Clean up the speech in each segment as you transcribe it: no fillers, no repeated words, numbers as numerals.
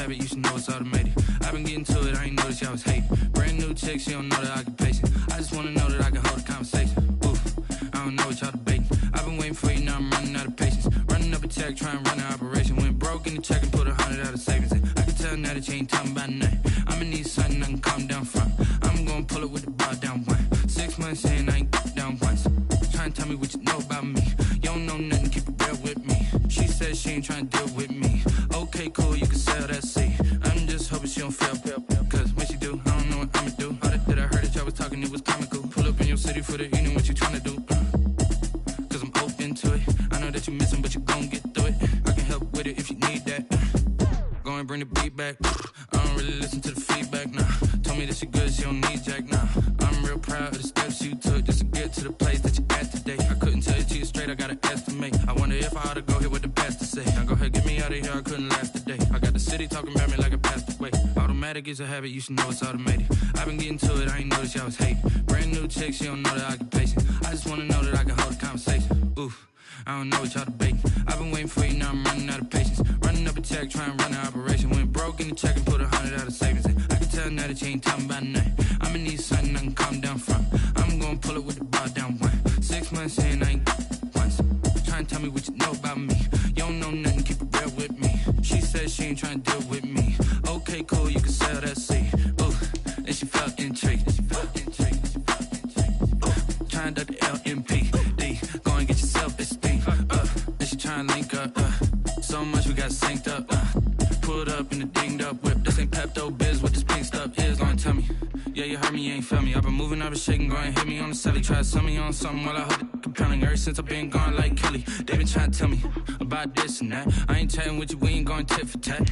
habit, you should know it's automated. I've been getting to it, I ain't noticed y'all was hating. Brand new chick, she don't know the occupation. I just wanna know that I can hold a conversation. Oof, I don't know what y'all debating. I've been waiting for you, now I'm running out of patience. Running up a check, trying to run an operation. Went broke in the check and put 100 out of savings in. I can tell now that you ain't talking about nothing. I'ma need something I can calm down from. I'm gonna pull it with the bar down one. 6 months in, I ain't down once. Trying to tell me what you know about me. You don't know nothing, keep it real with me. She said she ain't trying to deal with me. Okay, cool, you can sell that seat. I'm just hoping she don't fail. Cause when she do, I don't know what I'ma do. All that I heard that y'all was talking, it was comical. Pull up in your city for the evening, what you trying to do? Cause I'm open to it. I know that you missing, but you gon' get through it. I can help with it if you need that. Go and bring the beat back. I don't really listen to the feedback, nah. Told me that she good, she don't need jack, nah. I'm real proud of the steps you took just to get to the place that you at today. I couldn't tell you to you straight, I gotta estimate. I wonder if I ought to go here with the pastor say. Now go ahead, get me out of here, I couldn't last today. I got the city talking about me like I passed away. Automatic is a habit, you should know it's automated. I've been getting to it, I ain't noticed y'all was hating. Brand new chick, she don't know the occupation. I just wanna know that I can hold a conversation. Oof, I don't know what y'all debating. I've been waiting for you, now I'm running out of patience. Running up a check, trying to run an operation. Went broke in the check and put 100 out of savings in. I can tell now that you ain't talking about nothing. I'ma need something I can calm down from. I'm gonna pull it with the bar down one. 6 months in, I ain't once. Trying to tell me what you know about me. You don't know nothing, keep it real with me. She said she ain't trying to deal with me. Okay, cool, you can sell that seat. Ooh, and she felt intrigued. Trying to duck the LMPD. Go and get your self-esteem. And she trying to link up. So much we got synced up. Pulled up in the dinged up whip. This ain't Pepto-Biz, what this pink stuff is. Go and tell me. Yeah, you heard me, you ain't felt me. I've been moving, I've been shaking, go and hit me on the celly. Try to sell me on something while I hold it compelling. Ever since I've been gone like Kelly, they been trying to tell me about this and that. I ain't chatting with you, we ain't going tit for tat.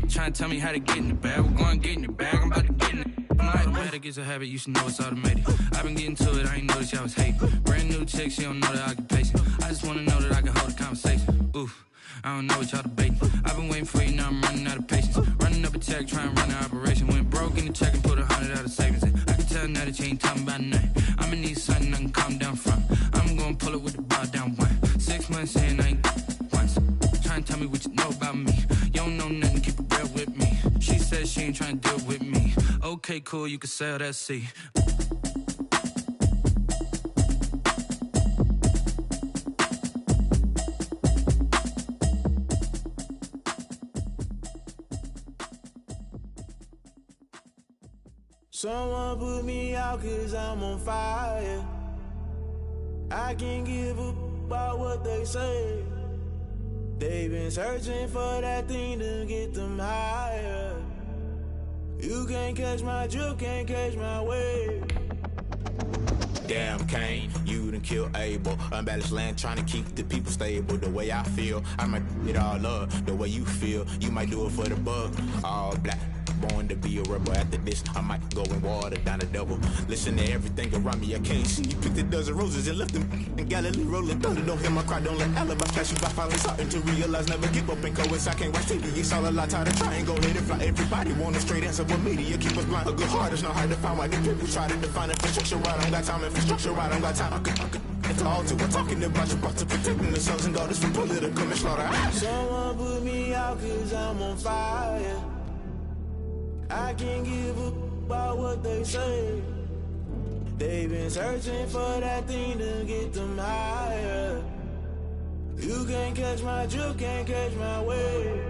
Trying to tell me how to get in the bag. We're going to get in the bag, I'm about to get in it. Automatic is a habit, you should know it's automated. I've been getting to it, I ain't noticed y'all was hating. Brand new chick, she don't know the occupation. I just wanna know that I can hold a conversation. Oof, I don't know what y'all debating. I've been waiting for you, now I'm running out of patience. Running up a check, trying to run an operation. Went broke in the check and put 100 out of savings in. I can tell now that you ain't talking about nothing. I'ma need something I can calm down from. I'm gonna pull it with the bar down one. 6 months in, I ain't once. Trying to tell me what you know about me. You don't know nothing, keep it real with me. She said she ain't trying to deal with me. Okay, cool, you can sell that seat. Someone put me out cause I'm on fire. I can't give up about what they say. They've been searching for that thing to get them higher. You can't catch my drift, can't catch my wave. Damn, Kane, you done killed Abel. Unbalanced land, trying to keep the people stable. The way I feel, I might it all up. The way you feel, you might do it for the buck. All black, born to be a rebel. After this, I might go and water down the double. Listen to everything around me, I can't see. You picked a dozen roses and left them in Galilee rolling thunder. Don't hear my cry, don't let alibi flash you by. Finally starting to realize, never give up and coincide. I can't watch TV, it's all a lot, tired of trying. Go let it fly. Everybody want a straight answer, but media keep us blind. A good heart is not hard to find. Why the people try to define infrastructure right? I don't got time, infrastructure right, I don't got time. I could it's all to we're talking about you, about to protecting the sons and daughters from political and slaughter. Someone put me out cause I'm on fire. I can't give up about what they say. They've been searching for that thing to get them higher. You can't catch my drift, can't catch my wave.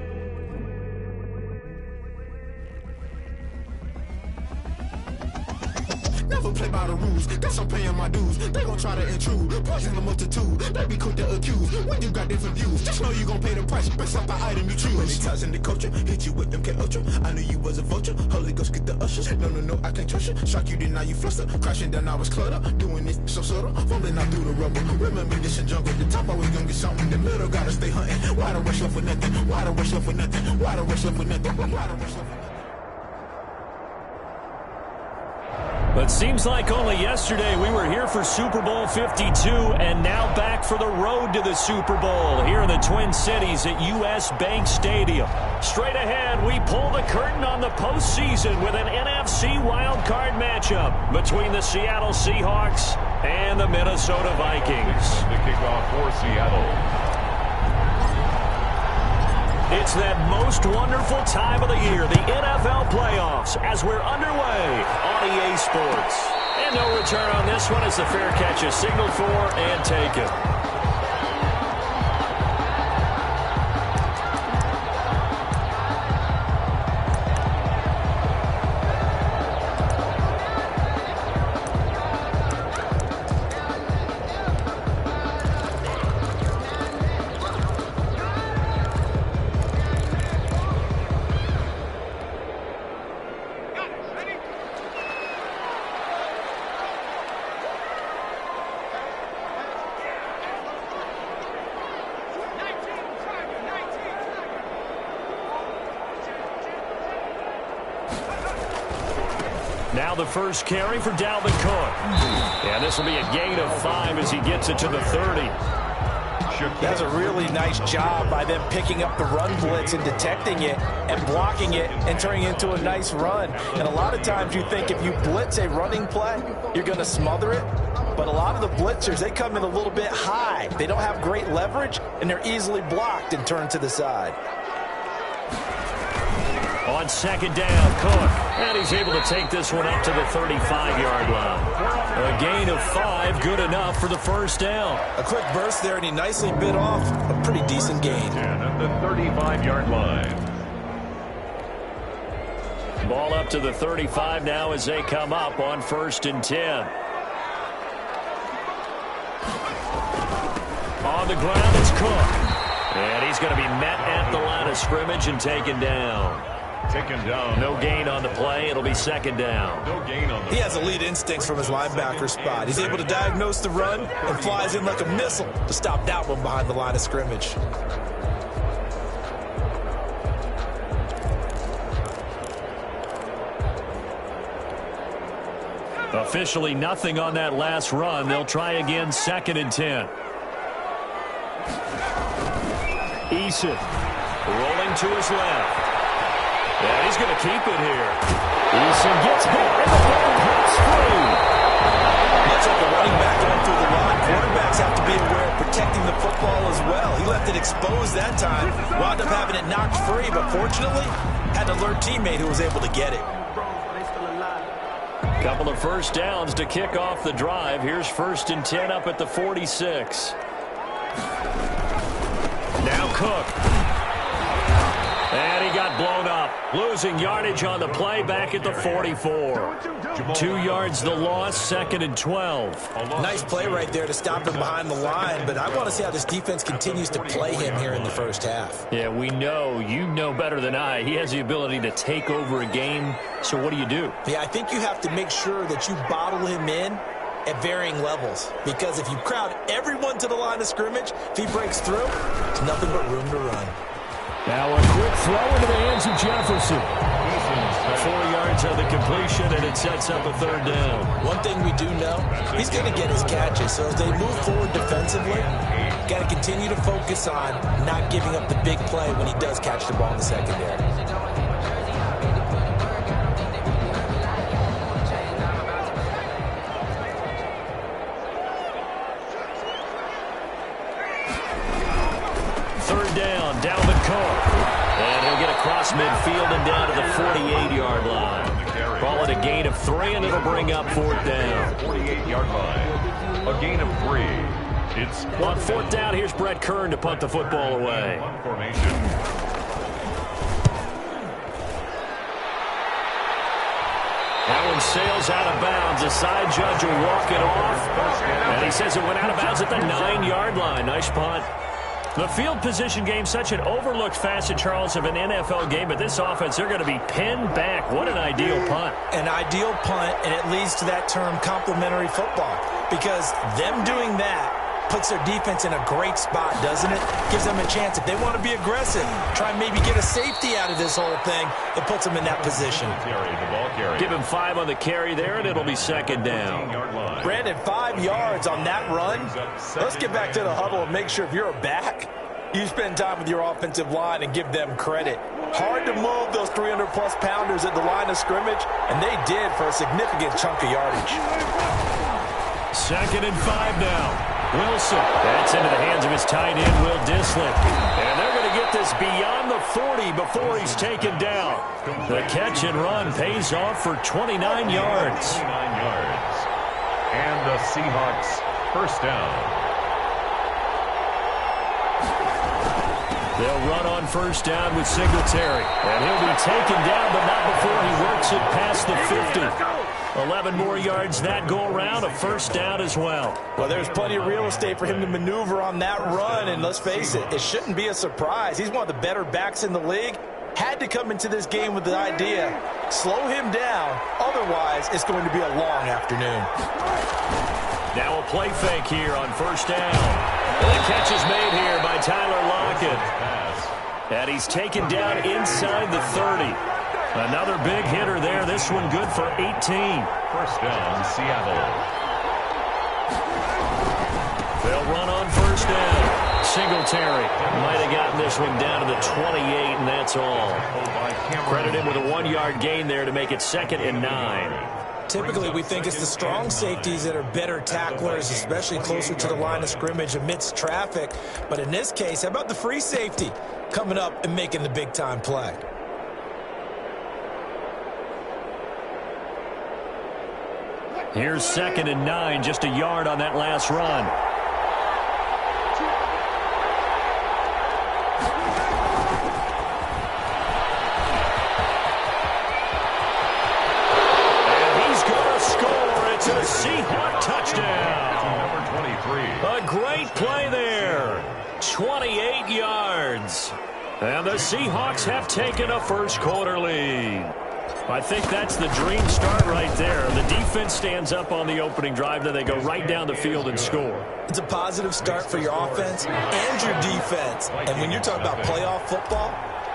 Never play by the rules, guess I'm paying my dues. They gon' try to intrude, poison the multitude. They be quick to accuse, when you got different views. Just know you gon' pay the price, based off the item you choose. Many times in the culture, hit you with MK Ultra. I knew you was a vulture, Holy Ghost get the ushers. No, I can't trust you. Shock you, then now you fluster. Crashing down, I was cluttered. Doing this so subtle, fumbling out through the rubble. Remember this in jungle, the top always gonna get something. The middle gotta stay hunting. Why the rush left for nothing? Why the rush left for nothing? Why the rush left for nothing? Why the rush left for nothing? But seems like only yesterday we were here for Super Bowl 52 and now back for the road to the Super Bowl here in the Twin Cities at US Bank Stadium. Straight ahead, we pull the curtain on the postseason with an NFC wildcard matchup between the Seattle Seahawks and the Minnesota Vikings. The kickoff for Seattle. It's that most wonderful time of the year, the NFL playoffs, as we're underway on EA Sports. And no return on this one as the fair catch is signaled for and taken. Now the first carry for Dalvin Cook. And this will be a gain of 5 as he gets it to the 30. That's a really nice job by them picking up the run blitz and detecting it and blocking it and turning it into a nice run. And a lot of times you think if you blitz a running play, you're going to smother it. But a lot of the blitzers, they come in a little bit high. They don't have great leverage, and they're easily blocked and turned to the side. On second down, Cook. And he's able to take this one up to the 35-yard line. A gain of 5, good enough for the first down. A quick burst there, and he nicely bit off a pretty decent gain. At the 35-yard line. Ball up to the 35 now as they come up on 1st and 10. On the ground, it's Cook. And he's going to be met at the line of scrimmage and taken down. Taken down. No gain on the play. It'll be 2nd down. No gain on the He has elite instincts from his linebacker spot. He's able to diagnose the run and flies in like a missile to stop that one behind the line of scrimmage. Officially nothing on that last run. They'll try again 2nd and 10. Eason rolling to his left. Yeah, he's going to keep it here. Eason gets hit, and the ball breaks free. Much like a running back going through the line, quarterbacks have to be aware of protecting the football as well. He left it exposed that time, wound up having it knocked free, but fortunately, had an alert teammate who was able to get it. Couple of first downs to kick off the drive. Here's 1st and 10 up at the 46. Now Cook. And he got blown up. Losing yardage on the play back at the 44. 2 yards the loss, 2nd and 12. Nice play right there to stop him behind the line, but I want to see how this defense continues to play him here in the first half. Yeah, we know. You know better than I. He has the ability to take over a game. So what do you do? Yeah, I think you have to make sure that you bottle him in at varying levels, because if you crowd everyone to the line of scrimmage, if he breaks through, there's nothing but room to run. Now a quick throw into the hands of Jefferson. 4 yards on the completion, and it sets up a 3rd down. One thing we do know, he's going to get his catches. So as they move forward defensively, got to continue to focus on not giving up the big play when he does catch the ball in the secondary. Dalvin Cook. And he'll get across midfield and down to the 48-yard line. Call it a gain of 3, and it'll bring up 4th down. 48-yard line. A gain of 3. It's on 4th down. Here's Brett Kern to punt the football away. Formation. That one sails out of bounds. The side judge will walk it off. And he says it went out of bounds at the 9-yard line. Nice punt. The field position game, such an overlooked facet, Charles, of an NFL game, but this offense, they're going to be pinned back. What an ideal punt. An ideal punt, and it leads to that term complementary football, because them doing that puts their defense in a great spot, doesn't it? Gives them a chance. If they want to be aggressive, try and maybe get a safety out of this whole thing, it puts them in that position. Give him 5 on the carry there, and it'll be 2nd down. Brandon, 5 yards on that run. Let's get back to the huddle and make sure if you're a back, you spend time with your offensive line and give them credit. Hard to move those 300-plus pounders at the line of scrimmage, and they did for a significant chunk of yardage. 2nd and 5 now. Wilson. That's into the hands of his tight end, Will Dissling. And they're going to get get this beyond the 40 before he's taken down. The catch and run pays off for 29 yards. 29 yards. And the Seahawks first down. They'll run on first down with Singletary. And he'll be taken down, but not before he works it past the 50. 11 more yards that go around, a first down as well. Well, there's plenty of real estate for him to maneuver on that run, and let's face it, it shouldn't be a surprise. He's one of the better backs in the league. Had to come into this game with the idea, slow him down, otherwise it's going to be a long afternoon. Now a play fake here on first down. And the catch is made here by Tyler Lockett. And he's taken down inside the 30. Another big hitter there. This one good for 18. First down, Seattle. They'll run on first down. Singletary might have gotten this one down to the 28, and that's all. Credit him with a 1-yard gain there to make it 2nd and 9. Typically, we think it's the strong safeties that are better tacklers, especially closer to the line of scrimmage amidst traffic. But in this case, how about the free safety coming up and making the big-time play? Here's 2nd and 9, just a yard on that last run. A Seahawk touchdown. Number 23. A great play there. 28 yards. And the Seahawks have taken a first-quarter lead. I think that's the dream start right there. The defense stands up on the opening drive, then they go right down the field and score. It's a positive start for your offense and your defense. And when you're talking about playoff football,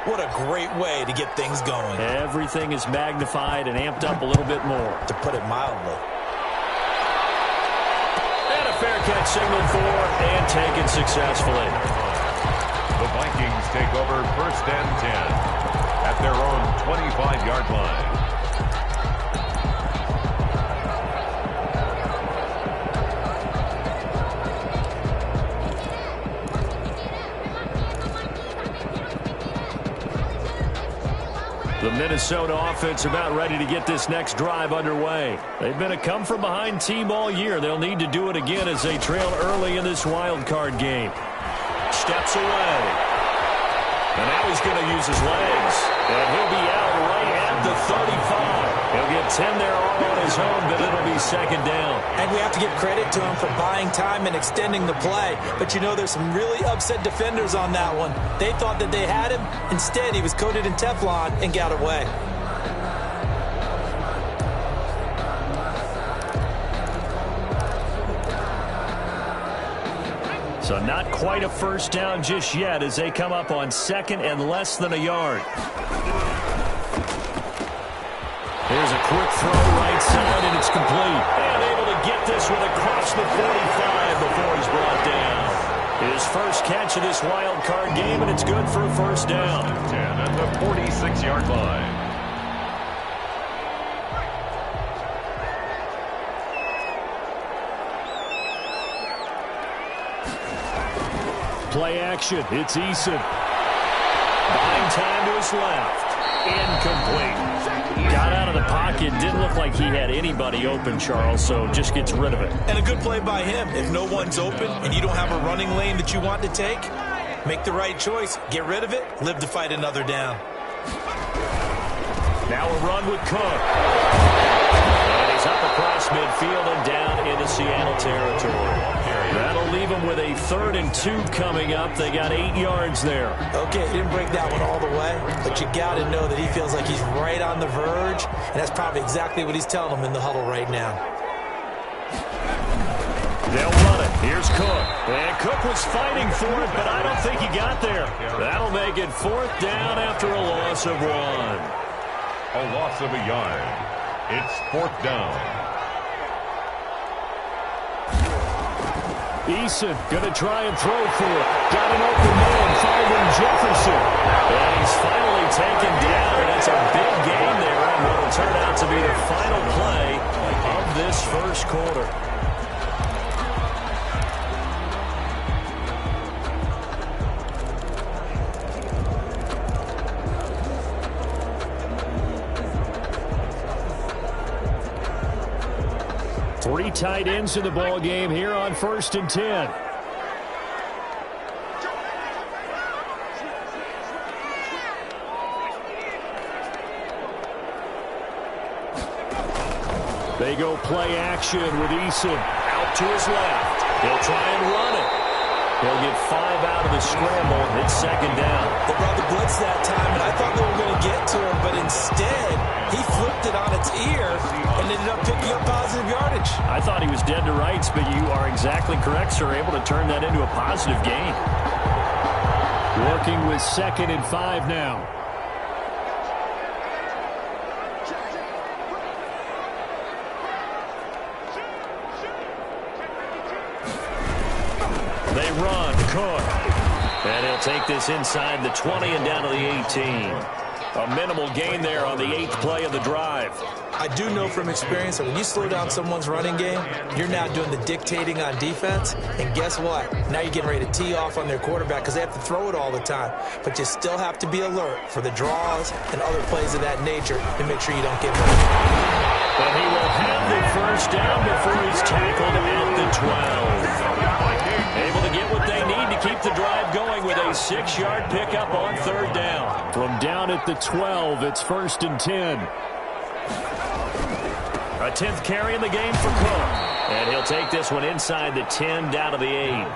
what a great way to get things going. Everything is magnified and amped up a little bit more. To put it mildly. Fair catch signaled for and taken successfully. The Vikings take over first and 10 at their own 25-yard line. The Minnesota offense about ready to get this next drive underway. They've been a come-from-behind team all year. They'll need to do it again as they trail early in this wild card game. Steps away. And now he's going to use his legs. And he'll be out right at the 35. He'll get 10 there all on his own, but it'll be 2nd down. And we have to give credit to him for buying time and extending the play. But you know, there's some really upset defenders on that one. They thought that they had him. Instead, he was coated in Teflon and got away. So not quite a first down just yet as they come up on 2nd and less than a yard. Here's a quick throw right side, and it's complete. And able to get this one across the 45 before he's brought down. His first catch of this wild card game, and it's good for a first down. 10 at the 46-yard line. Play action. It's Eason. Buying time to his left. Incomplete. Got out of the pocket. Didn't look like he had anybody open, Charles, so just gets rid of it. And a good play by him. If no one's open and you don't have a running lane that you want to take, make the right choice. Get rid of it. Live to fight another down. Now a run with Cook. And he's up across midfield and down into Seattle territory. That'll leave them with a 3rd and 2 coming up. They got 8 yards there. Okay, he didn't break that one all the way, but you got to know that he feels like he's right on the verge, and that's probably exactly what he's telling them in the huddle right now. They'll run it. Here's Cook. And Cook was fighting for it, but I don't think he got there. That'll make it 4th down after a loss of 1. A loss of a yard. It's 4th down. Eason going to try and throw for it. Got an open man, finding Jefferson. And he's finally taken down, and it's a big game there on what will turn out to be the final play of this first quarter. 3 tight ends in the ball game here on 1st and 10. They go play action with Eason out to his left. He'll try and run it. He'll get 5 out of the scramble. It's 2nd down. They brought the blitz that time, and I thought they were going to get to him, but instead he flipped it on its ear and ended up picking up positive yardage. I thought he was dead to rights, but you are exactly correct, sir. Able to turn that into a positive gain. Working with 2nd and 5 now. They run, Cook. And he'll take this inside the 20 and down to the 18. A minimal gain there on the 8th play of the drive. I do know from experience that when you slow down someone's running game, you're now doing the dictating on defense. And guess what? Now you're getting ready to tee off on their quarterback because they have to throw it all the time. But you still have to be alert for the draws and other plays of that nature to make sure you don't get hurt. But he will have the 1st down before he's tackled at the 12. Able to get what they need to keep the drive going with a 6-yard pickup on 3rd down. From down at the 12, it's 1st and 10. A 10th carry in the game for Cook. And he'll take this one inside the 10 down to the 8.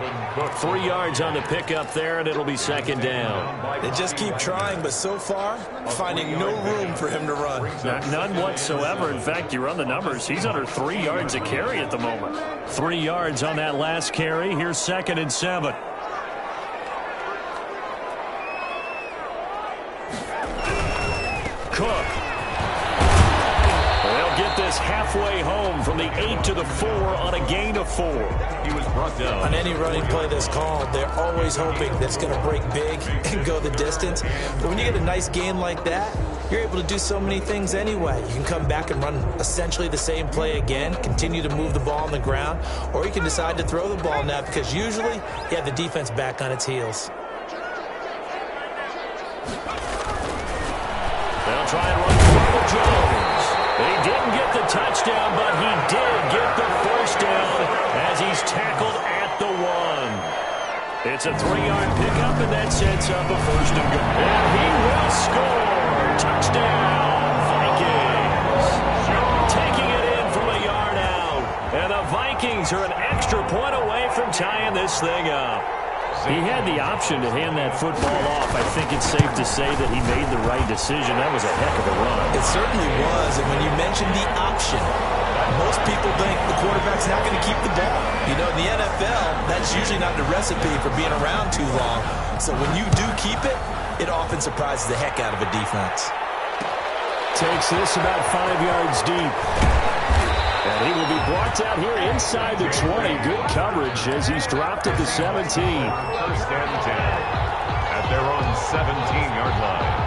3 yards on the pickup there, and it'll be 2nd down. They just keep trying, but so far, finding no room for him to run. None whatsoever. In fact, you run the numbers. He's under 3 yards a carry at the moment. 3 yards on that last carry. Here's 2nd and 7. Cook. They'll get this halfway home from the 8 to the 4 on a gain of 4. He was brought down. On any running play that's called, they're always hoping that it's going to break big and go the distance. But when you get a nice gain like that, you're able to do so many things anyway. You can come back and run essentially the same play again, continue to move the ball on the ground, or you can decide to throw the ball now because usually you have the defense back on its heels. They'll try and run for Jones. He didn't get the touchdown, but he did get the 1st down as he's tackled at the 1. It's a 3-yard pickup, and that sets up a 1st and goal. And he will score. Touchdown, Vikings. Taking it in from a yard out. And the Vikings are an extra point away from tying this thing up. He had the option to hand that football off. I think it's safe to say that he made the right decision. That was a heck of a run. It certainly was, and when you mentioned the option, most people think the quarterback's not going to keep the ball. You know, in the NFL, that's usually not the recipe for being around too long. So when you do keep it, it often surprises the heck out of a defense. Takes this about 5 yards deep. And he will be brought down here inside the 20. Good coverage as he's dropped at the 17. 1st and 10 at their own 17-yard line.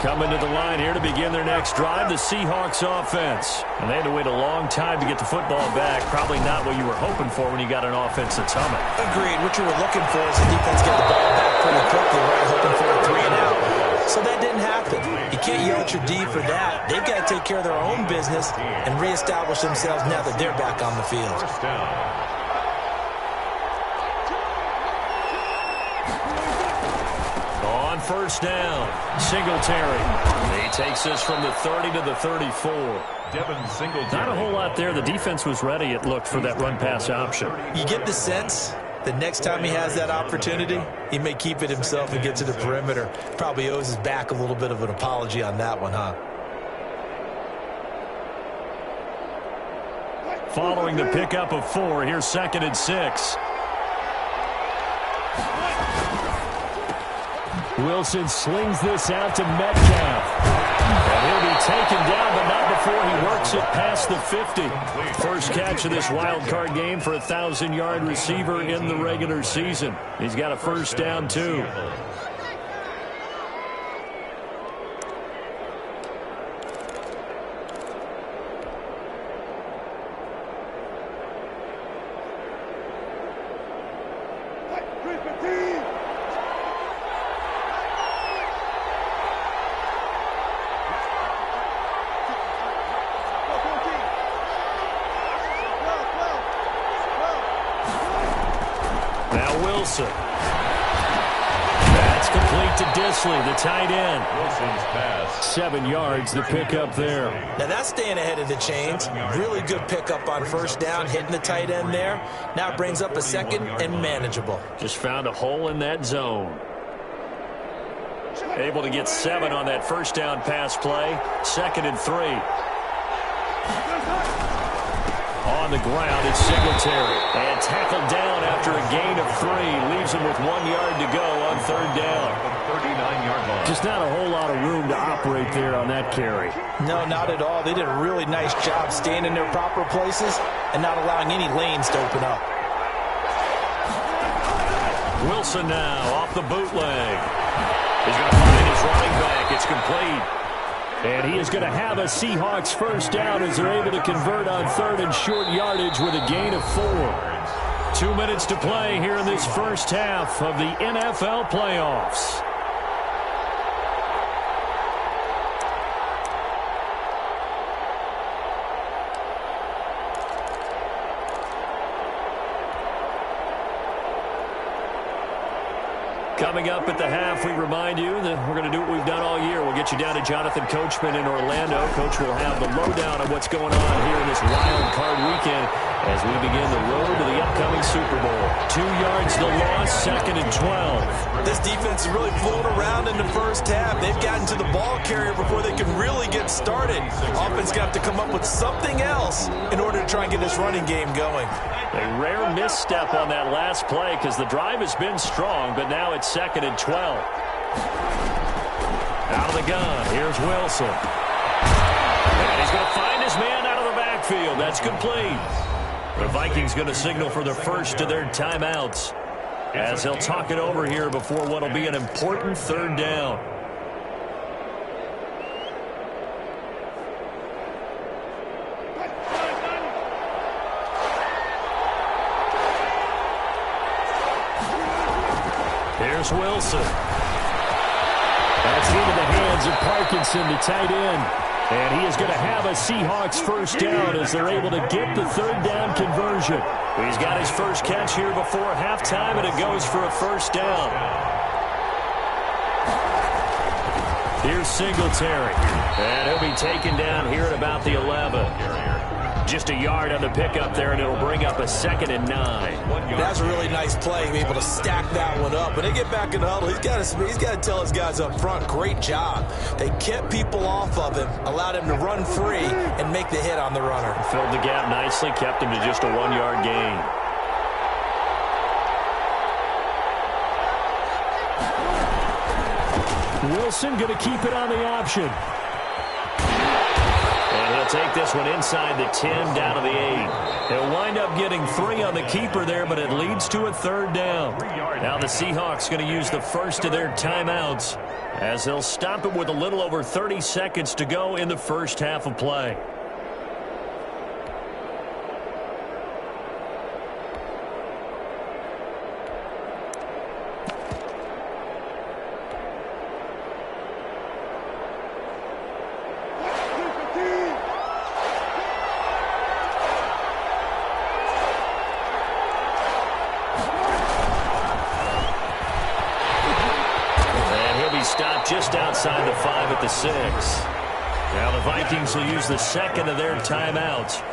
Coming to the line here to begin their next drive, the Seahawks offense. And they had to wait a long time to get the football back. Probably not what you were hoping for when you got an offense that's humming. Agreed. What you were looking for is the defense get the ball back pretty quickly, right? Hoping for a 3 and out. So that didn't happen. You can't yell at your D for that. They've got to take care of their own business and reestablish themselves now that they're back on the field. 1st down. On 1st down, Singletary. He takes this from the 30 to the 34. Devin Singletary. Not a whole lot there. The defense was ready, it looked, for that run-pass option. You get the sense the next time he has that opportunity, he may keep it himself and get to the perimeter. Probably owes his back a little bit of an apology on that one, huh? Following the pickup of 4, here's 2nd and 6. Wilson slings this out to Metcalf. And he'll be taken down, but not before he works it past the 50. First catch of this wild card game for a 1,000-yard receiver in the regular season. He's got a 1st down, too. Wilson. That's complete to Disley, the tight end. Wilson's pass. 7 yards, the pickup there. Now that's staying ahead of the chains. Really good pickup on first down, hitting the tight end there. Now it brings up a second and manageable. Just found a hole in that zone. Able to get 7 on that first down pass play. 2nd and 3. On the ground, it's Singletary. And tackled down after a gain of 3. Leaves him with 1 yard to go on 3rd down. 39-yard line. Just not a whole lot of room to operate there on that carry. No, not at all. They did a really nice job staying in their proper places and not allowing any lanes to open up. Wilson now off the bootleg. He's going to find his running back. It's complete. And he is going to have a Seahawks first down as they're able to convert on 3rd and short yardage with a gain of 4. 2 minutes to play here in this first half of the NFL playoffs. Coming up at the half, we remind you that we're going to do what we've done all year. We'll get you down to Jonathan Coachman in Orlando. Coach will have the lowdown of what's going on here in this wild card weekend as we begin the road to the upcoming Super Bowl. 2 yards to loss, 2nd and 12. This defense is really flown around in the first half. They've gotten to the ball carrier before they can really get started. Offense got to come up with something else in order to try and get this running game going. A rare misstep on that last play because the drive has been strong, but now it's 2nd and 12. Out of the gun, here's Wilson. And he's going to find his man out of the backfield. That's complete. The Vikings going to signal for the first of their timeouts as they'll talk it over here before what will be an important 3rd down. Here's Wilson. That's into the hands of Parkinson, the tight end. And he is going to have a Seahawks first down as they're able to get the 3rd down conversion. He's got his first catch here before halftime, and it goes for a first down. Here's Singletary. And he'll be taken down here at about the 11. Just a yard on the pickup there, and it'll bring up a 2nd and 9. That's a really nice play, able to stack that one up. When they get back in the huddle, he's got to tell his guys up front, great job. They kept people off of him, allowed him to run free and make the hit on the runner. Filled the gap nicely, kept him to just a 1-yard gain. Wilson going to keep it on the option. And he'll take this one inside the 10, down to the 8. He'll wind up getting 3 on the keeper there, but it leads to a 3rd down. Now the Seahawks going to use the first of their timeouts as they'll stop it with a little over 30 seconds to go in the first half of play. Just outside the 5 at the 6. Now the Vikings will use the second of their timeouts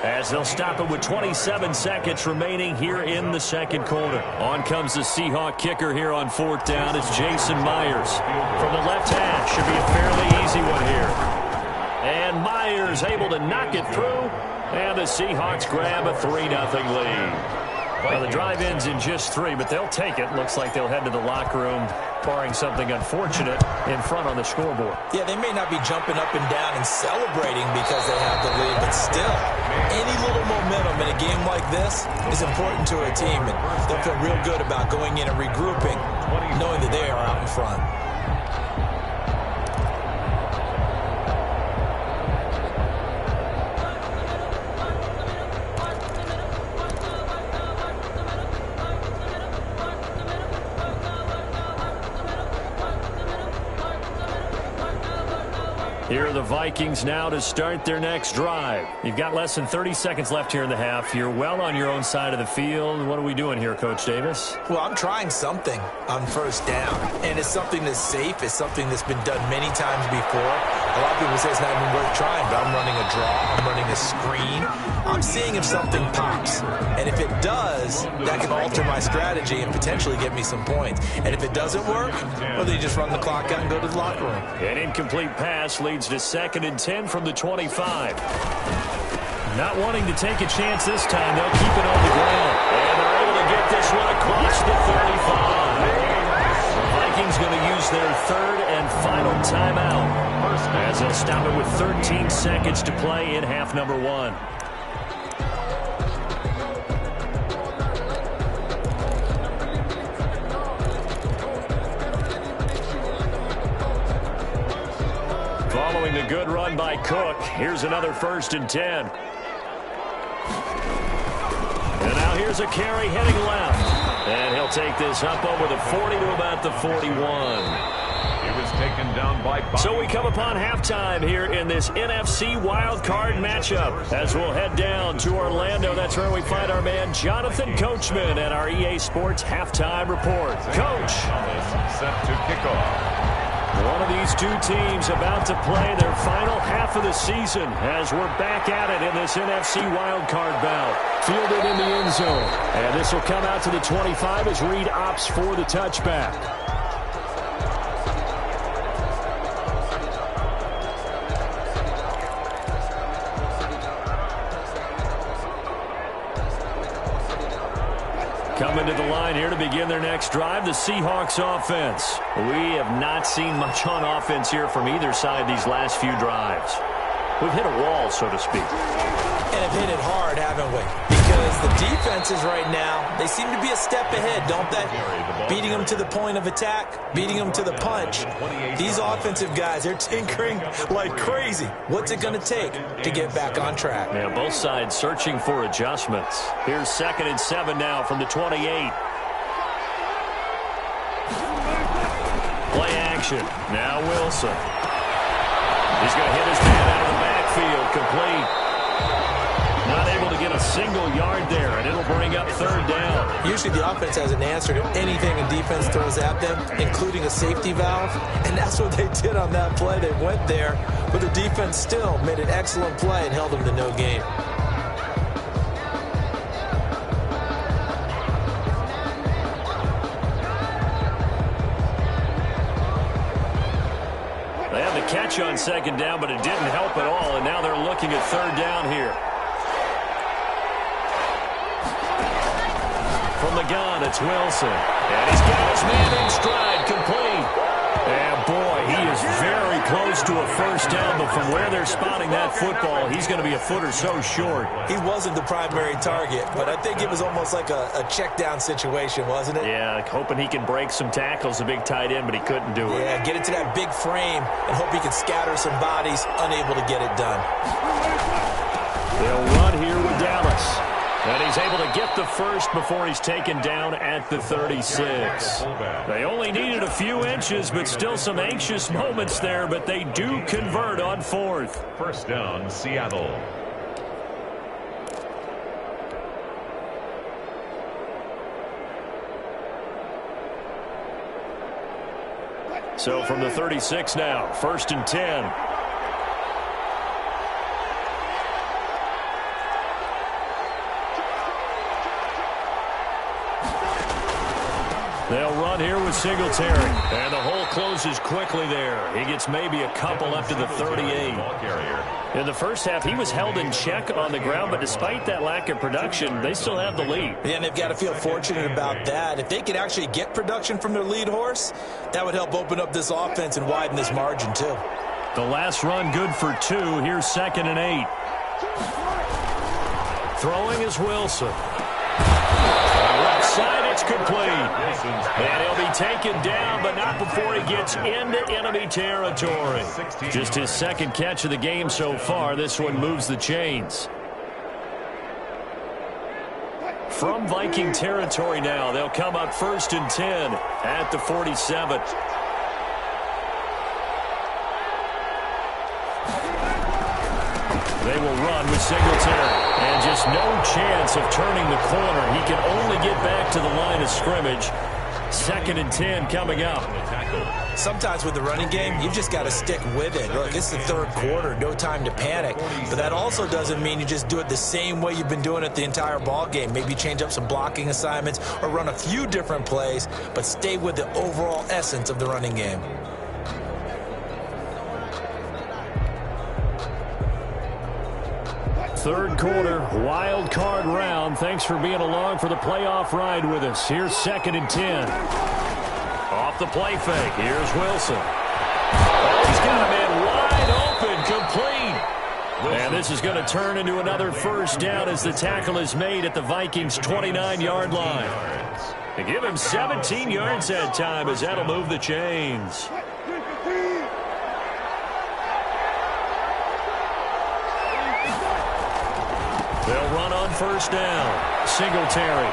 as they'll stop it with 27 seconds remaining here in the second quarter. On comes the Seahawk kicker here on 4th down. It's Jason Myers from the left hash. Should be a fairly easy one here. And Myers able to knock it through. And the Seahawks grab a 3-0 lead. Well, the drive ends in just 3, but they'll take it. Looks like they'll head to the locker room, barring something unfortunate in front on the scoreboard. Yeah, they may not be jumping up and down and celebrating because they have the lead, but still, any little momentum in a game like this is important to a team, and they'll feel real good about going in and regrouping, knowing that they are out in front. Here are the Vikings now to start their next drive. You've got less than 30 seconds left here in the half. You're well on your own side of the field. What are we doing here, Coach Davis? Well, I'm trying something on first down, and it's something that's safe. It's something that's been done many times before. A lot of people say it's not even worth trying, but I'm running a draw. I'm running a screen. I'm seeing if something pops, and if it does, that can alter my strategy and potentially get me some points. And if it doesn't work, well, then you just run the clock out and go to the locker room. An incomplete pass leads to 2nd and 10 from the 25. Not wanting to take a chance this time, they'll keep it on the ground. And they're able to get this one across the 35. The Vikings going to use their 3rd and final timeout as they'll stop it with 13 seconds to play in half number 1. Following the good run by Cook, here's another 1st and 10. And now here's a carry heading left. And he'll take this up over the 40 to about the 41. He was taken down by Bobby. So we come upon halftime here in this NFC wildcard matchup as we'll head down to Orlando. That's where we find our man Jonathan Coachman at our EA Sports halftime report. Coach. Set to kickoff. One of these two teams about to play their final half of the season as we're back at it in this NFC wildcard bout. Fielded in the end zone. And this will come out to the 25 as Reed opts for the touchback. Coming to the line here to begin their next drive, the Seahawks offense. We have not seen much on offense here from either side these last few drives. We've hit a wall, so to speak. And have hit it hard, haven't we? Because the defenses right now, they seem to be a step ahead, don't they? Beating them to the point of attack, beating them to the punch. These offensive guys, they're tinkering like crazy. What's it going to take to get back on track? Yeah, both sides searching for adjustments. Here's 2nd and 7 now from the 28. Play action. Now Wilson. He's going to hit his man out of the backfield. Complete. Not able to get a single yard there, and it'll bring up 3rd down. Usually the offense has an answer to anything a defense throws at them, including a safety valve, and that's what they did on that play. They went there, but the defense still made an excellent play and held them to no gain. They had the catch on 2nd down, but it didn't help at all, and now they're looking at 3rd down here. From the gun, it's Wilson. And he's got his man in stride, complete. And boy, he is very close to a 1st down, but from where they're spotting that football, he's going to be a foot or so short. He wasn't the primary target, but I think it was almost like a check down situation, wasn't it? Yeah, hoping he can break some tackles, a big tight end, but he couldn't do it. Yeah, get it to that big frame and hope he can scatter some bodies, unable to get it done. They'll run here with Dallas. And he's able to get the 1st before he's taken down at the 36. They only needed a few inches, but still some anxious moments there, but they do convert on 4th. 1st down, Seattle. So from the 36 now, 1st and 10. They'll run here with Singletary. And the hole closes quickly there. He gets maybe a couple up to the 38. In the first half, he was held in check on the ground, but despite that lack of production, they still have the lead. Yeah, and they've got to feel fortunate about that. If they could actually get production from their lead horse, that would help open up this offense and widen this margin, too. The last run good for 2. Here's 2nd and 8. Throwing is Wilson. Left side, it's complete. And he'll be taken down, but not before he gets into enemy territory. Just his 2nd catch of the game so far. This one moves the chains. From Viking territory now, they'll come up 1st and 10 at the 47. They will run with Singletary. And just no chance of turning the corner. He can only get back to the line of scrimmage. 2nd and 10 coming up. Sometimes with the running game, you've just got to stick with it. Look, it's the 3rd quarter, no time to panic. But that also doesn't mean you just do it the same way you've been doing it the entire ball game. Maybe change up some blocking assignments or run a few different plays, but stay with the overall essence of the running game. Third quarter, wild card round. Thanks for being along for the playoff ride with us. Here's 2nd and 10. Off the play fake. Here's Wilson. Oh, he's got a man wide open, complete. And this is going to turn into another first down as the tackle is made at the Vikings' 29-yard line. They give him 17 yards that time as that'll move the chains. They'll run on first down. Singletary.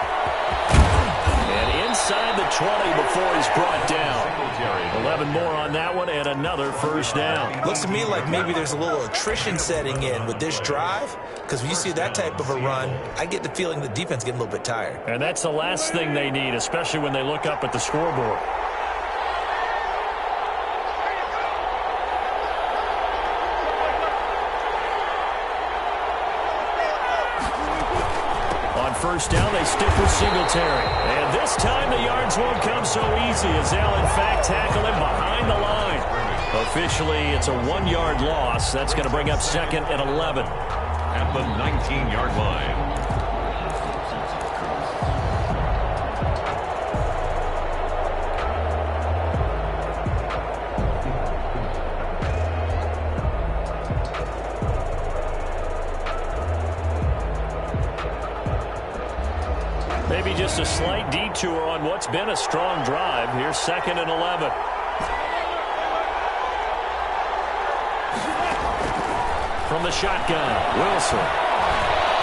And inside the 20 before he's brought down. 11 more on that one and another first down. Looks to me like maybe there's a little attrition setting in with this drive, because when you see that type of a run, I get the feeling the defense getting a little bit tired. And that's the last thing they need, especially when they look up at the scoreboard. First down, they stick with Singletary. And this time the yards won't come so easy as they'll, in fact, tackle him behind the line. Officially, it's a 1-yard loss. That's going to bring up 2nd and 11. At the 19-yard line. Maybe just a slight detour on what's been a strong drive. Here's 2nd and 11. From the shotgun, Wilson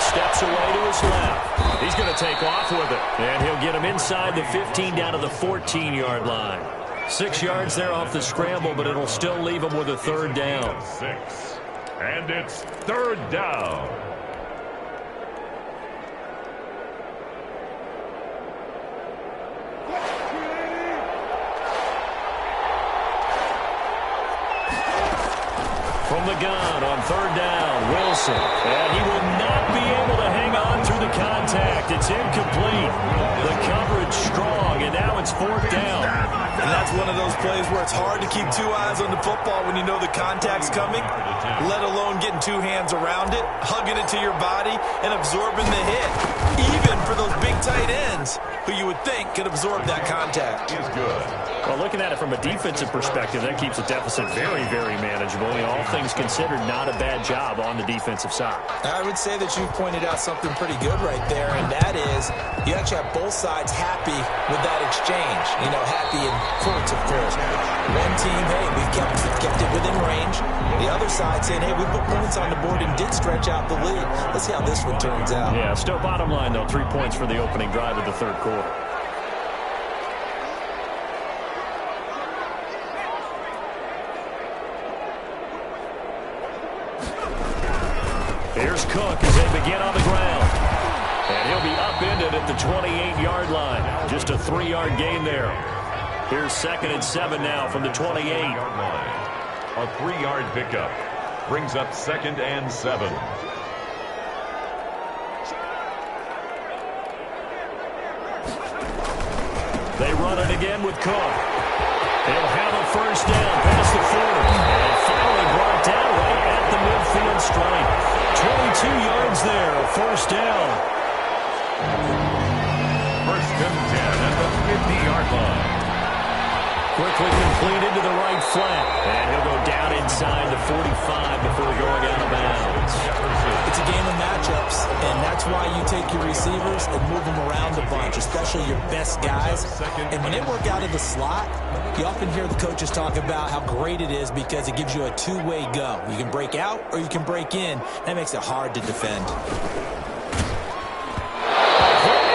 steps away to his left. He's going to take off with it. And he'll get him inside the 15 down to the 14-yard line. 6 yards there off the scramble, but it'll still leave him with a 3rd down. 6. And it's 3rd down. From the gun on 3rd down, Wilson. And he will not be able to hang on through the contact. It's incomplete. The coverage strong, and now it's 4th down. And that's one of those plays where it's hard to keep 2 eyes on the football when you know the contact's coming, let alone getting 2 hands around it, hugging it to your body, and absorbing the hit. Even for those big tight ends who you would think could absorb that contact. Is good. Well, looking at it from a defensive perspective, that keeps the deficit very, very manageable. You know, all things considered, not a bad job on the defensive side. I would say that you've pointed out something pretty good right there, and that is you actually have both sides happy with that exchange. You know, happy in quotes, of course. One team, hey, we've kept it within range. The other side saying, hey, we put points on the board and did stretch out the lead. Let's see how this one turns out. Yeah, still bottom line, though, 3 points for the opening drive of the 3rd quarter. Here's Cook as they begin on the ground. And he'll be upended at the 28-yard line. Just a 3-yard gain there. Here's 2nd and 7 now from the 28-yard line. A 3-yard pickup brings up 2nd and 7. They run it again with Cook. They'll have a first down past the 40. And finally brought down right at the midfield stripe. 22 yards there, a first down. 1st and 10 at the 50-yard line. Quickly completed to the right flat. And he'll go down inside the 45 before going out of bounds. It's a game of matchups, and that's why you take your receivers and move them around a bunch, especially your best guys. And when they work out of the slot, you often hear the coaches talk about how great it is because it gives you a 2-way go. You can break out or you can break in. That makes it hard to defend.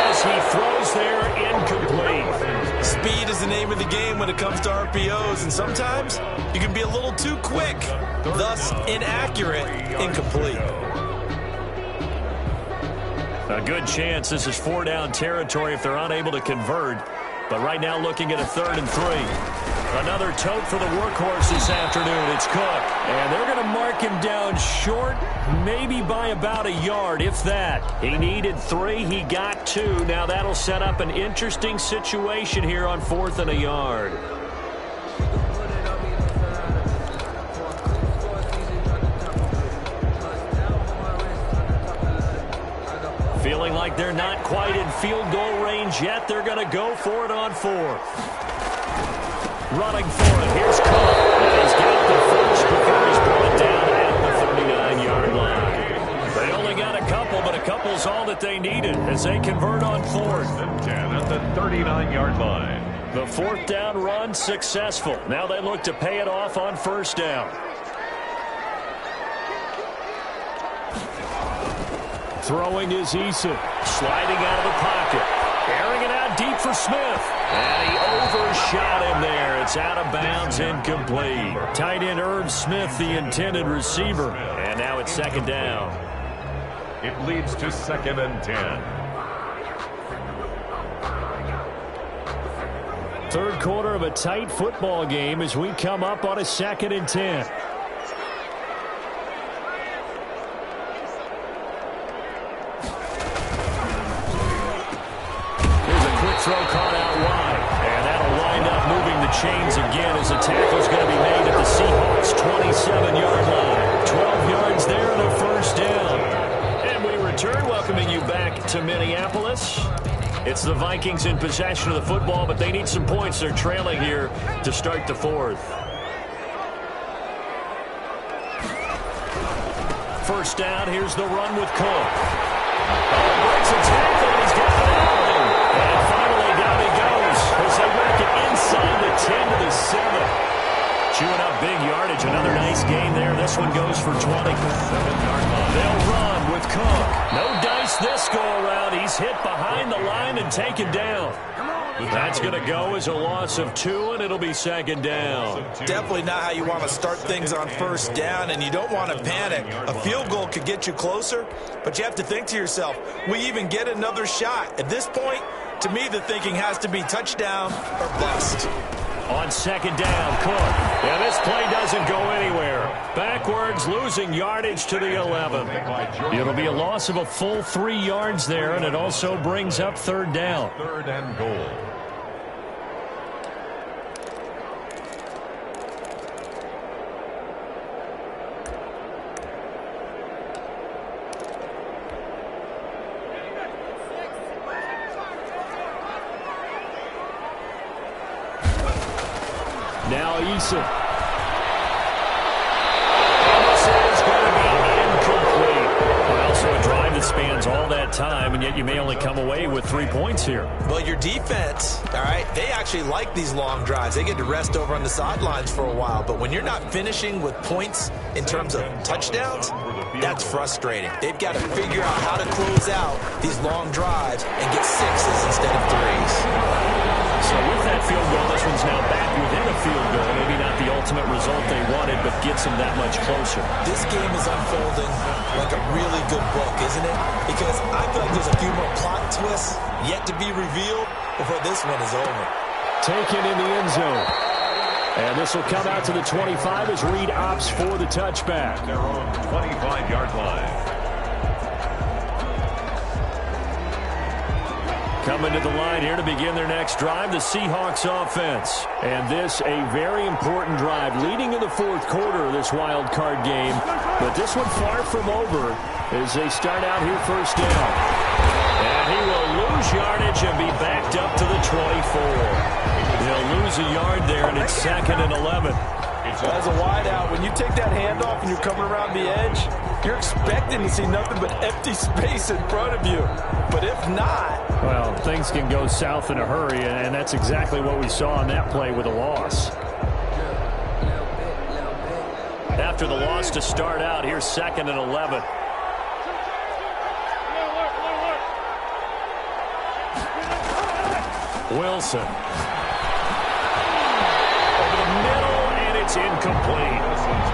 As he throws there, incomplete. Speed is the name of the game when it comes to RPOs, and sometimes you can be a little too quick, thus inaccurate, incomplete. A good chance this is 4-down territory if they're unable to convert. But right now looking at a 3rd and 3. Another tote for the workhorse this afternoon. It's Cook. And they're going to mark him down short, maybe by about a yard, if that. He needed 3. He got 2. Now that'll set up an interesting situation here on 4th and a yard. Feeling like they're not quite in field goal range yet. They're going to go for it on 4th. Running for it. Here's Cook. He's got the first before he's brought down at the 39-yard line. They only got a couple, but a couple's all that they needed as they convert on 4th. And 10 at the 39-yard line. The 4th down run successful. Now they look to pay it off on 1st down. Throwing is Eason. Sliding out of the pocket. Airing it out deep for Smith. And he overshot him there. It's out of bounds, incomplete. Tight end Irv Smith, the intended receiver. And now it's 2nd down. It leads to 2nd and 10. 3rd quarter of a tight football game as we come up on a 2nd and 10. Throw caught out wide, and that'll wind up moving the chains again as the tackle's going to be made at the Seahawks' 27-yard line. 12 yards there and a 1st down. And we return, welcoming you back to Minneapolis. It's the Vikings in possession of the football, but they need some points. They're trailing here to start the 4th. 1st down, here's the run with Cook. Breaks a tackle, he's got it out. And finally down he goes as they work it inside the 10 to the 7. Chewing up big yardage. Another nice gain there. This one goes for 20. 7-yard line. They'll run with Cook. No dice this go around. He's hit behind the line and taken down. That's going to go as a loss of 2, and it'll be 2nd down. Definitely not how you want to start things on 1st down, and you don't want to panic. A field goal could get you closer, but you have to think to yourself, we even get another shot. At this point, to me, the thinking has to be touchdown or bust. On 2nd down, Cook. Yeah, this play doesn't go anywhere. Backwards, losing yardage to the 11. It'll be a loss of a full 3 yards there, and it also brings up 3rd down. 3rd and goal. Now Eason. This is going to be incomplete. Well, so a drive that spans all that time, and yet you may only come away with 3 points here. Well, your defense, all right, they actually like these long drives. They get to rest over on the sidelines for a while. But when you're not finishing with points in terms of touchdowns, that's frustrating. They've got to figure out how to close out these long drives and get 6s instead of 3s. So with that field goal, this one's now back within a field goal. Maybe not the ultimate result they wanted, but gets them that much closer. This game is unfolding like a really good book, isn't it? Because I feel like there's a few more plot twists yet to be revealed before this one is over. Taken in the end zone. And this will come out to the 25 as Reed opts for the touchback. Their own 25-yard line. Coming to the line here to begin their next drive, the Seahawks offense. And this a very important drive leading in the 4th quarter of this wild card game. But this one far from over as they start out here 1st down. And he will lose yardage and be backed up to the 24. He'll lose a yard there, and it's 2nd and 11. As a wideout, when you take that handoff and you're coming around the edge, you're expecting to see nothing but empty space in front of you. But if not... Well, things can go south in a hurry, and that's exactly what we saw on that play with a loss. After the loss to start out, here's 2nd and 11. Wilson. Over the middle, and it's incomplete.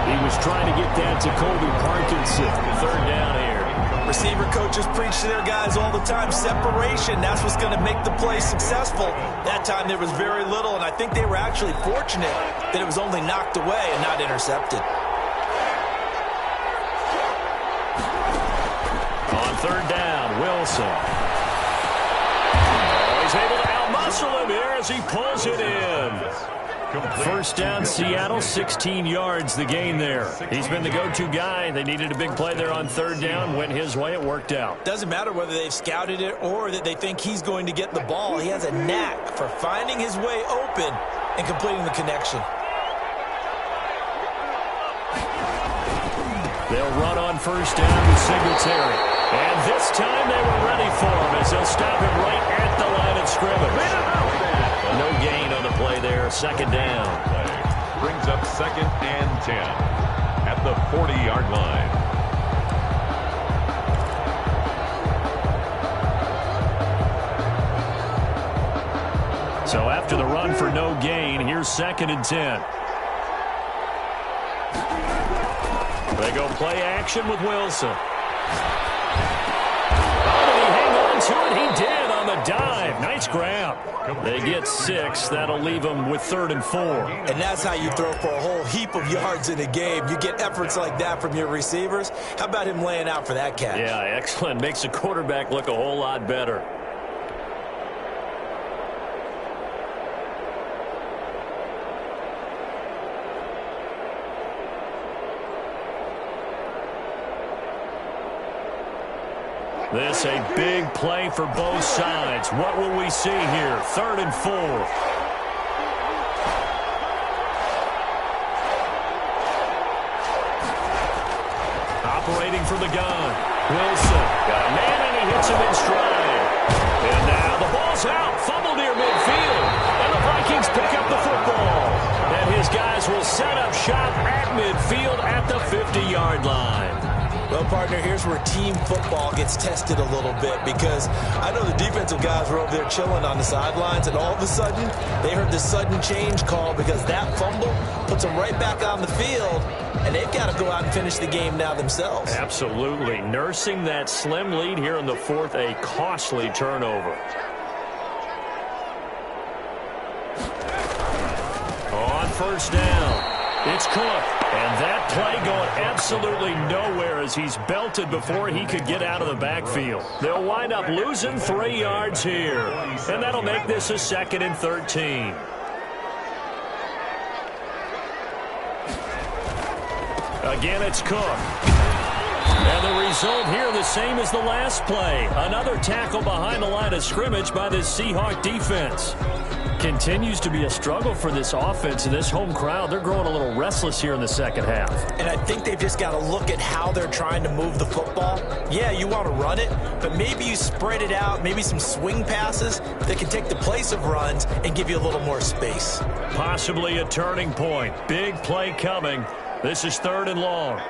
He was trying to get that to Colby Parkinson. 3rd down here. Receiver coaches preach to their guys all the time, separation. That's what's going to make the play successful. That time there was very little, and I think they were actually fortunate that it was only knocked away and not intercepted. On third down, Wilson. He's able to outmuscle him here as he pulls it in. First down, Seattle, 16 yards the gain there. He's been the go-to guy. They needed a big play there on third down. Went his way. It worked out. Doesn't matter whether they've scouted it or that they think he's going to get the ball. He has a knack for finding his way open and completing the connection. They'll run on first down with Singletary. And this time they were ready for him as they'll stop him right at the line of scrimmage. No gain on the play there. Second down. Brings up 2nd and 10 at the 40-yard line. So after the run for no gain, here's 2nd and 10. They go play action with Wilson. Oh, did he hang on to it? He did on the dive. Nice grab. They get 6. That'll leave them with 3rd and 4. And that's how you throw for a whole heap of yards in a game. You get efforts like that from your receivers. How about him laying out for that catch? Yeah, excellent. Makes the quarterback look a whole lot better. This a big play for both sides. What will we see here? 3rd and 4. Operating from the gun. Wilson got a man and he hits him in stride. And now the ball's out. Fumble near midfield. And the Vikings pick up the football. And his guys will set up shop at midfield at the 50-yard line. Well, partner, here's where team football gets tested a little bit because I know the defensive guys were over there chilling on the sidelines, and all of a sudden they heard this sudden change call because that fumble puts them right back on the field, and they've got to go out and finish the game now themselves. Absolutely. Nursing that slim lead here in the 4th, a costly turnover. On first down. It's Cook, and that play going absolutely nowhere as he's belted before he could get out of the backfield. They'll wind up losing 3 yards here, and that'll make this a 2nd and 13. Again, it's Cook. And the result here the same as the last play. Another tackle behind the line of scrimmage by this Seahawk defense. Continues to be a struggle for this offense and this home crowd. They're growing a little restless here in the second half. And I think they've just got to look at how they're trying to move the football. Yeah, you want to run it, but maybe you spread it out, maybe some swing passes that can take the place of runs and give you a little more space. Possibly a turning point. Big play coming. This is 3rd and long.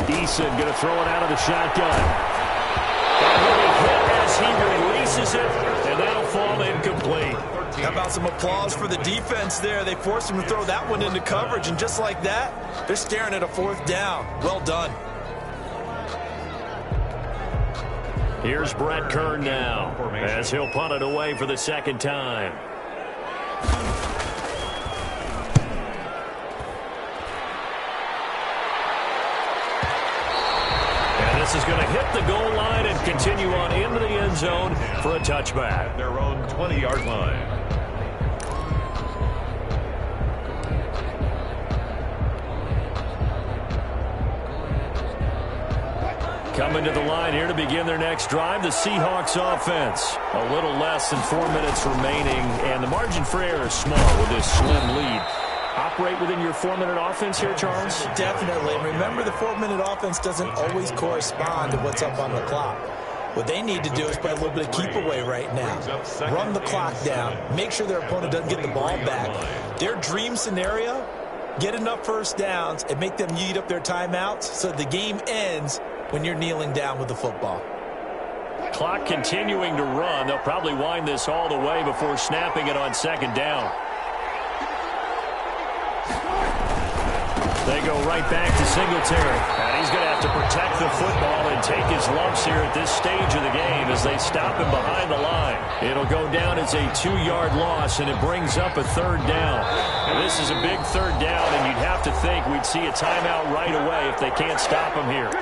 Eason going to throw it out of the shotgun. And he hit as he releases it, and that'll fall incomplete. How about some applause for the defense there? They forced him to throw that one into coverage, and just like that, they're staring at a 4th down. Well done. Here's Brett Kern now as he'll punt it away for the 2nd time. This is going to hit the goal line and continue on into the end zone for a touchback. At their own 20-yard line. Coming to the line here to begin their next drive, the Seahawks offense. A little less than 4 minutes remaining, and the margin for error is small with this slim lead. Operate within your 4-minute offense here, Charles? Definitely. And remember, the 4-minute offense doesn't always correspond to what's up on the clock. What they need to do is play a little bit of keep away right now. Run the clock down. Make sure their opponent doesn't get the ball back. Their dream scenario get enough first downs, and make them eat up their timeouts so the game ends when you're kneeling down with the football. Clock continuing to run. They'll probably wind this all the way before snapping it on second down. They go right back to Singletary. And he's going to have to protect the football and take his lumps here at this stage of the game as they stop him behind the line. It'll go down as a 2-yard loss, and it brings up a third down. Now, this is a big third down, and you'd have to think we'd see a timeout right away if they can't stop him here.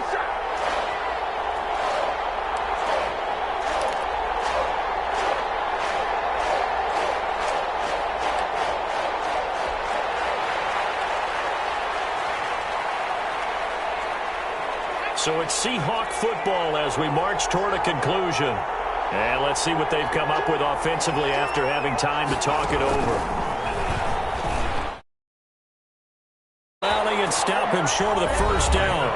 So it's Seahawk football as we march toward a conclusion. And let's see what they've come up with offensively after having time to talk it over. And stop him short of the first down.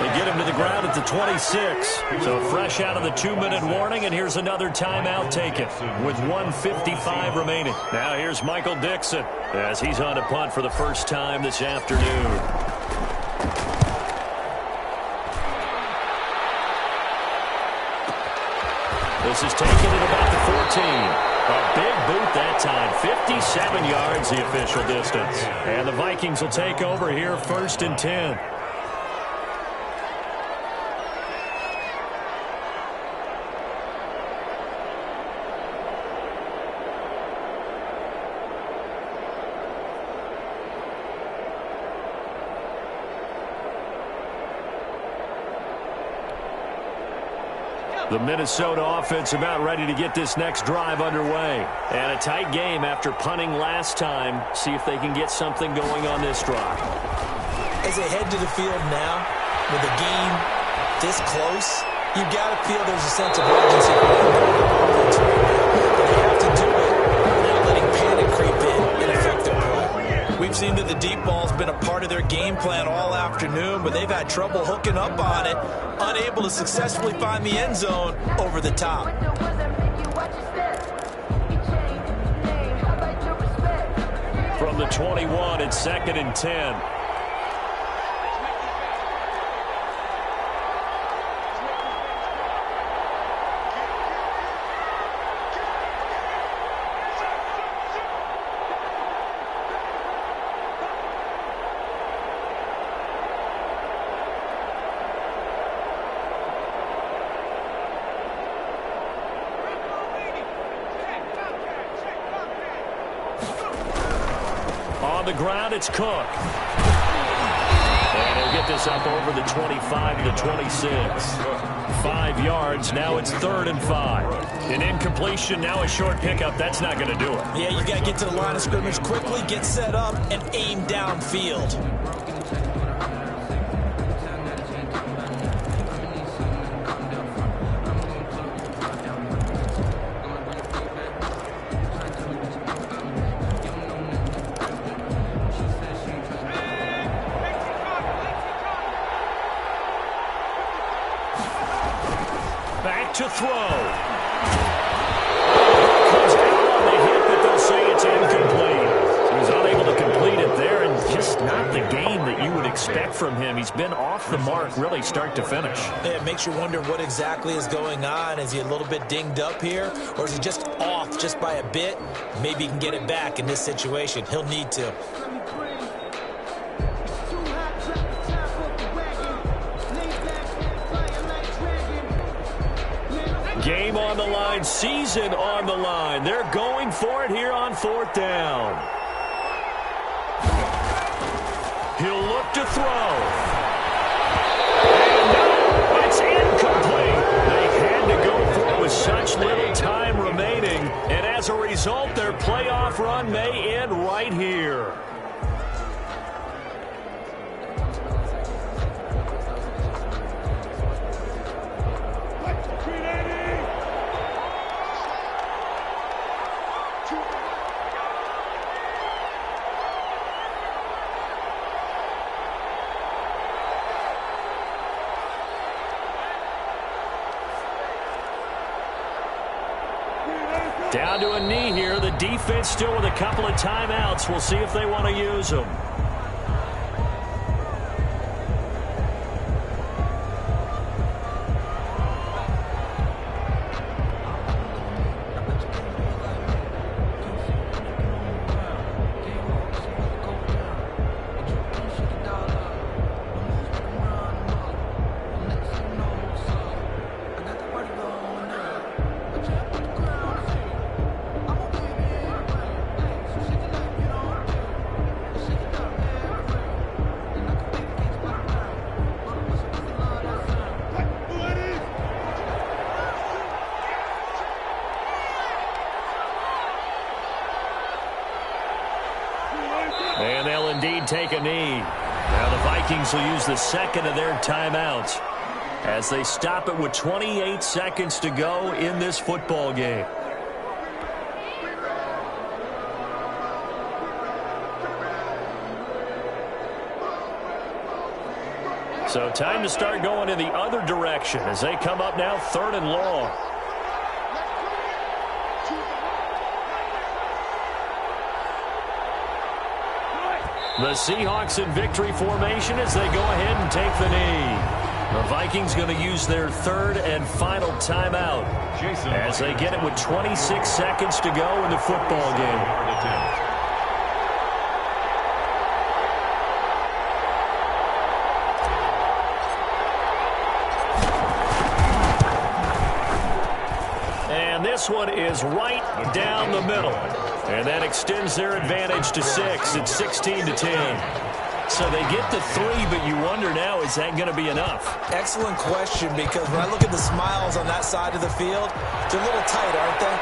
They get him to the ground at the 26. So fresh out of the 2-minute warning, and here's another timeout taken with 1:55 remaining. Now here's Michael Dixon as he's on to punt for the first time this afternoon. This is taken at about the 14. A big boot that time. 57 yards the official distance. And the Vikings will take over here 1st and 10. The Minnesota offense about ready to get this next drive underway. And a tight game after punting last time. See if they can get something going on this drive. As they head to the field now, with the game this close, you've got to feel there's a sense of urgency for the offense right now. But they have to do it without letting panic creep in and affect their play. We've seen that the deep ball's been a part of their game plan all afternoon, but they've had trouble hooking up on it, unable to successfully find the end zone over the top. From the 21, it's 2nd and 10. On the ground, it's Cook. And he'll get this up over the 25 to the 26. 5 yards. Now it's 3rd and 5. An incompletion, now a short pickup. That's not going to do it. Yeah, you got to get to the line of scrimmage quickly, get set up, and aim downfield. To throw. Comes out on the hit, but they'll say it's incomplete. He was unable to complete it there, and just not the game that you would expect from him. He's been off the mark, really, start to finish. Yeah, it makes you wonder what exactly is going on. Is he a little bit dinged up here, or is he just off just by a bit? Maybe he can get it back in this situation. He'll need to. Game on the line, season on the line. They're going for it here on 4th down. He'll look to throw. And no, it's incomplete. They had to go for it with such little time remaining. And as a result, their playoff run may end right here. Down to a knee here. The defense still with a couple of timeouts. We'll see if they want to use them. And they'll indeed take a knee. Now the Vikings will use the second of their timeouts as they stop it with 28 seconds to go in this football game. So time to start going in the other direction as they come up now 3rd and long. The Seahawks in victory formation as they go ahead and take the knee. The Vikings going to use their 3rd and final timeout as they get it with 26 seconds to go in the football game. This one is right down the middle. And that extends their advantage to 6. It's 16-10. So they get the 3, but you wonder now, is that going to be enough? Excellent question, because when I look at the smiles on that side of the field, they're a little tight, aren't they?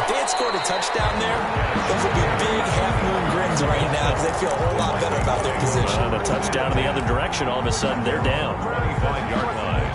If they had scored a touchdown there, those would be big half-moon grins right now because they feel a whole lot better about their position. And a touchdown in the other direction, all of a sudden they're down. 25-yard line.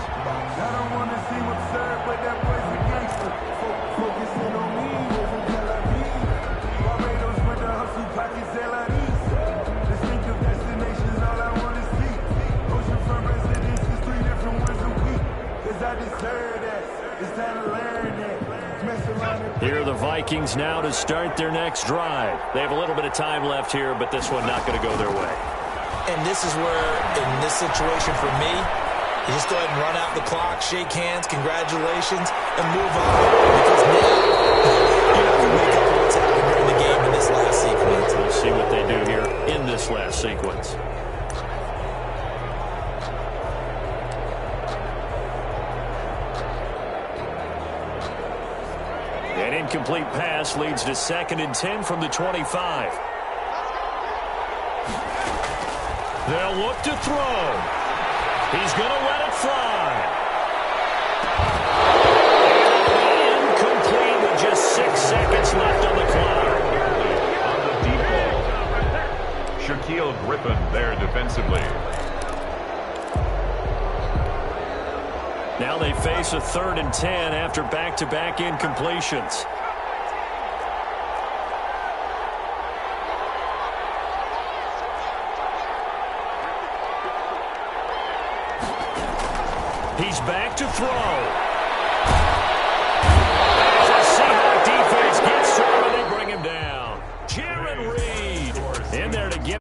Here are the Vikings now to start their next drive. They have a little bit of time left here, but this one not going to go their way. And this is where, in this situation for me, you just go ahead and run out the clock, shake hands, congratulations, and move on. Because now, you're not going to make up for what's happened during the game in this last sequence. We'll see what they do here in this last sequence. An incomplete pass leads to 2nd and 10 from the 25. They'll look to throw. He's going to let it fly. Incomplete with just 6 seconds left on the clock. On the deep ball. Shaquille Griffin there defensively. Now they face a 3rd and 10 after back-to-back incompletions. He's back to throw. As the Seahawks defense gets to him, and they bring him down. Jaron Reed in there to get